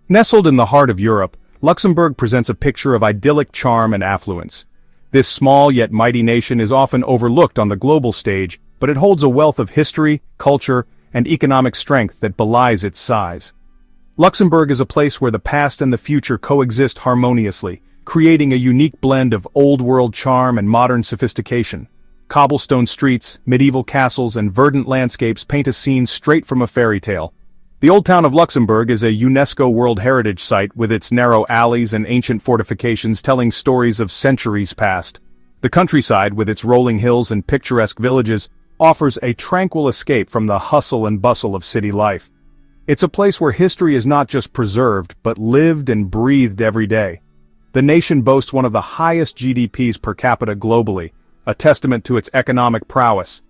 Nestled in the heart of Europe, Luxembourg presents a picture of idyllic charm and affluence. This small yet mighty nation is often overlooked on the global stage, but it holds a wealth of history, culture, and economic strength that belies its size. Luxembourg is a place where the past and the future coexist harmoniously, creating a unique blend of old-world charm and modern sophistication. Cobblestone streets, medieval castles, and verdant landscapes paint a scene straight from a fairy tale. The Old Town of Luxembourg is a UNESCO World Heritage Site with its narrow alleys and ancient fortifications telling stories of centuries past. The countryside, with its rolling hills and picturesque villages, offers a tranquil escape from the hustle and bustle of city life. It's a place where history is not just preserved, but lived and breathed every day. The nation boasts one of the highest GDPs per capita globally, a testament to its economic prowess.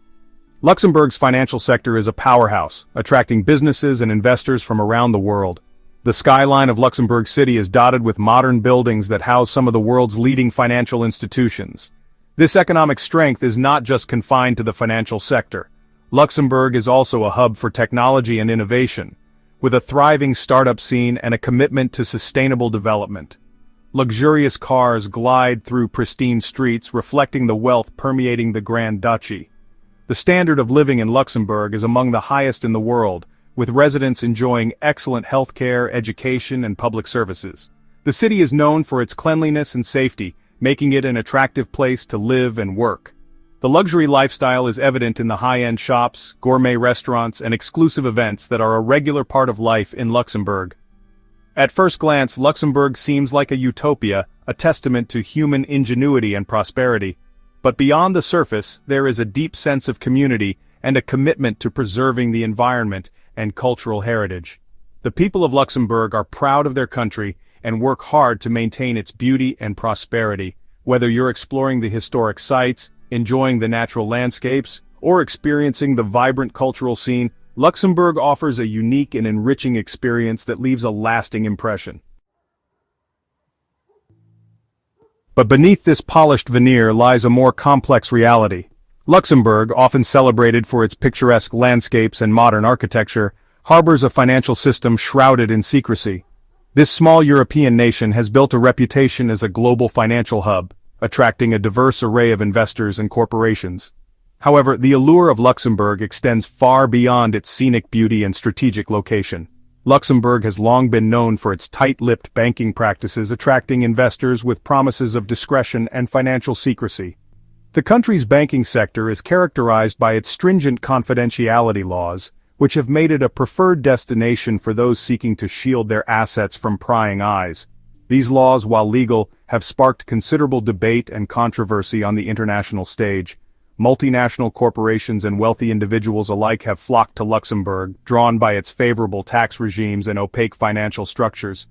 Luxembourg's financial sector is a powerhouse, attracting businesses and investors from around the world. The skyline of Luxembourg City is dotted with modern buildings that house some of the world's leading financial institutions. This economic strength is not just confined to the financial sector. Luxembourg is also a hub for technology and innovation, with a thriving startup scene and a commitment to sustainable development. Luxurious cars glide through pristine streets, reflecting the wealth permeating the Grand Duchy. The standard of living in Luxembourg is among the highest in the world, with residents enjoying excellent healthcare, education, and public services. The city is known for its cleanliness and safety, making it an attractive place to live and work. The luxury lifestyle is evident in the high-end shops, gourmet restaurants, and exclusive events that are a regular part of life in Luxembourg. At first glance, Luxembourg seems like a utopia, a testament to human ingenuity and prosperity. But beyond the surface, there is a deep sense of community and a commitment to preserving the environment and cultural heritage. The people of Luxembourg are proud of their country and work hard to maintain its beauty and prosperity. Whether you're exploring the historic sites, enjoying the natural landscapes, or experiencing the vibrant cultural scene, Luxembourg offers a unique and enriching experience that leaves a lasting impression. But beneath this polished veneer lies a more complex reality. Luxembourg, often celebrated for its picturesque landscapes and modern architecture, harbors a financial system shrouded in secrecy. This small European nation has built a reputation as a global financial hub, attracting a diverse array of investors and corporations. However, the allure of Luxembourg extends far beyond its scenic beauty and strategic location. Luxembourg has long been known for its tight-lipped banking practices, attracting investors with promises of discretion and financial secrecy. The country's banking sector is characterized by its stringent confidentiality laws, which have made it a preferred destination for those seeking to shield their assets from prying eyes. These laws, while legal, have sparked considerable debate and controversy on the international stage. Multinational corporations and wealthy individuals alike have flocked to Luxembourg, drawn by its favorable tax regimes and opaque financial structures.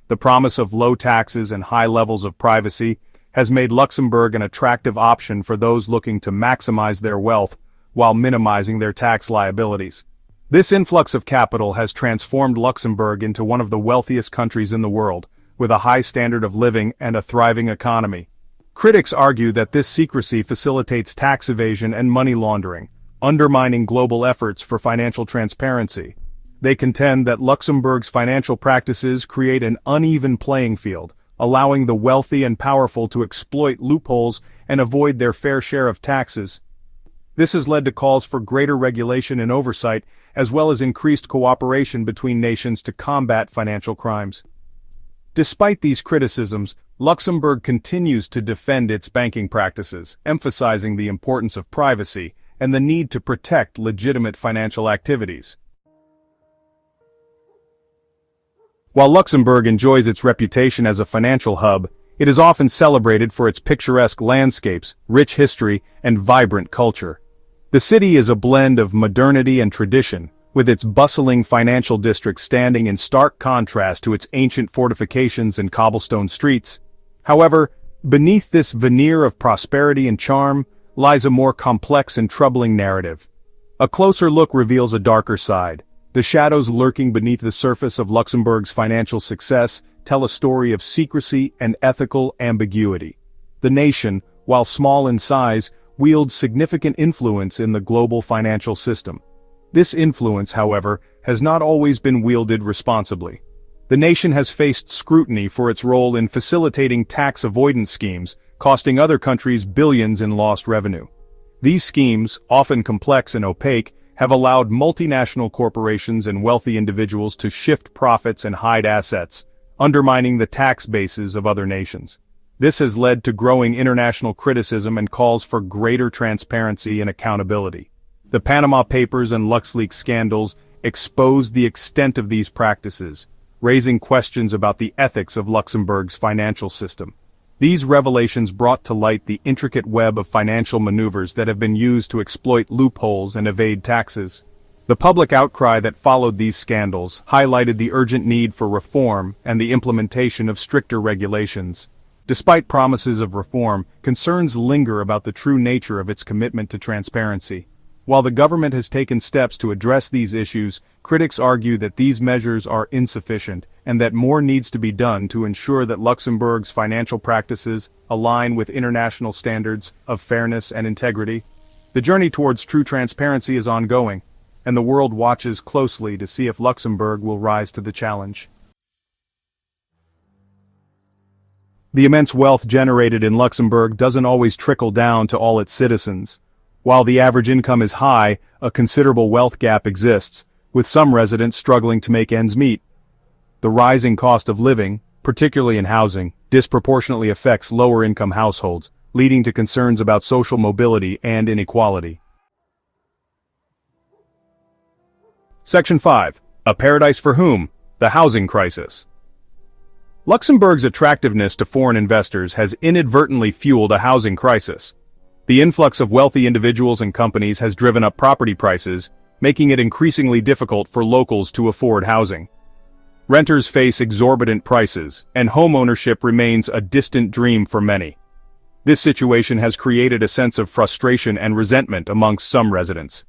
The promise of low taxes and high levels of privacy has made Luxembourg an attractive option for those looking to maximize their wealth while minimizing their tax liabilities. This influx of capital has transformed Luxembourg into one of the wealthiest countries in the world, with a high standard of living and a thriving economy. Critics argue that this secrecy facilitates tax evasion and money laundering, undermining global efforts for financial transparency. They contend that Luxembourg's financial practices create an uneven playing field, allowing the wealthy and powerful to exploit loopholes and avoid their fair share of taxes. This has led to calls for greater regulation and oversight, as well as increased cooperation between nations to combat financial crimes. Despite these criticisms, Luxembourg continues to defend its banking practices, emphasizing the importance of privacy and the need to protect legitimate financial activities. While Luxembourg enjoys its reputation as a financial hub, it is often celebrated for its picturesque landscapes, rich history, and vibrant culture. The city is a blend of modernity and tradition, with its bustling financial district standing in stark contrast to its ancient fortifications and cobblestone streets. However, beneath this veneer of prosperity and charm lies a more complex and troubling narrative. A closer look reveals a darker side. The shadows lurking beneath the surface of Luxembourg's financial success tell a story of secrecy and ethical ambiguity. The nation, while small in size, wields significant influence in the global financial system. This influence, however, has not always been wielded responsibly. The nation has faced scrutiny for its role in facilitating tax avoidance schemes, costing other countries billions in lost revenue. These schemes, often complex and opaque, have allowed multinational corporations and wealthy individuals to shift profits and hide assets, undermining the tax bases of other nations. This has led to growing international criticism and calls for greater transparency and accountability. The Panama Papers and LuxLeaks scandals exposed the extent of these practices, raising questions about the ethics of Luxembourg's financial system. These revelations brought to light the intricate web of financial maneuvers that have been used to exploit loopholes and evade taxes. The public outcry that followed these scandals highlighted the urgent need for reform and the implementation of stricter regulations. Despite promises of reform, concerns linger about the true nature of its commitment to transparency. While the government has taken steps to address these issues, critics argue that these measures are insufficient and that more needs to be done to ensure that Luxembourg's financial practices align with international standards of fairness and integrity. The journey towards true transparency is ongoing, and the world watches closely to see if Luxembourg will rise to the challenge. The immense wealth generated in Luxembourg doesn't always trickle down to all its citizens. While the average income is high, a considerable wealth gap exists, with some residents struggling to make ends meet. The rising cost of living, particularly in housing, disproportionately affects lower-income households, leading to concerns about social mobility and inequality. Section 5. A Paradise for Whom? The Housing Crisis. Luxembourg's attractiveness to foreign investors has inadvertently fueled a housing crisis. The influx of wealthy individuals and companies has driven up property prices, making it increasingly difficult for locals to afford housing. Renters face exorbitant prices, and home ownership remains a distant dream for many. This situation has created a sense of frustration and resentment amongst some residents.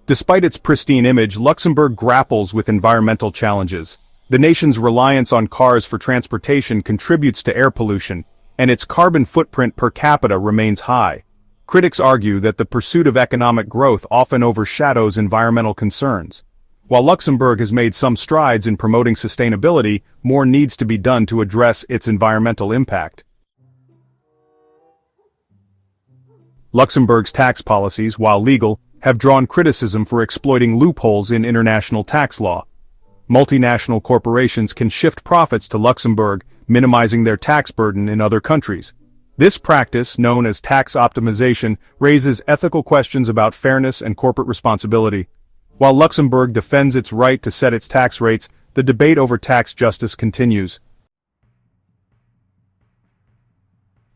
Despite its pristine image, Luxembourg grapples with environmental challenges. The nation's reliance on cars for transportation contributes to air pollution, and its carbon footprint per capita remains high. Critics argue that the pursuit of economic growth often overshadows environmental concerns. While Luxembourg has made some strides in promoting sustainability, more needs to be done to address its environmental impact. Luxembourg's tax policies, while legal, have drawn criticism for exploiting loopholes in international tax law. Multinational corporations can shift profits to Luxembourg, minimizing their tax burden in other countries. This practice, known as tax optimization, raises ethical questions about fairness and corporate responsibility. While Luxembourg defends its right to set its tax rates, the debate over tax justice continues.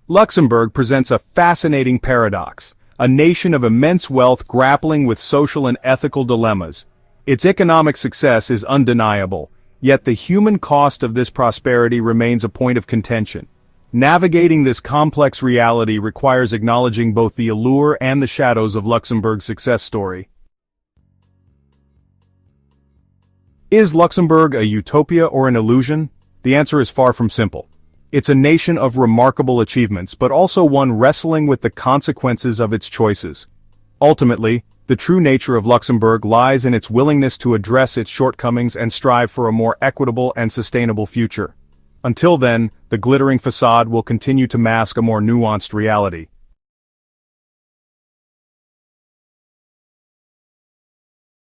Luxembourg presents a fascinating paradox, a nation of immense wealth grappling with social and ethical dilemmas. Its economic success is undeniable, yet the human cost of this prosperity remains a point of contention. Navigating this complex reality requires acknowledging both the allure and the shadows of Luxembourg's success story. Is Luxembourg a utopia or an illusion? The answer is far from simple. It's a nation of remarkable achievements, but also one wrestling with the consequences of its choices. Ultimately, the true nature of Luxembourg lies in its willingness to address its shortcomings and strive for a more equitable and sustainable future. Until then, the glittering facade will continue to mask a more nuanced reality.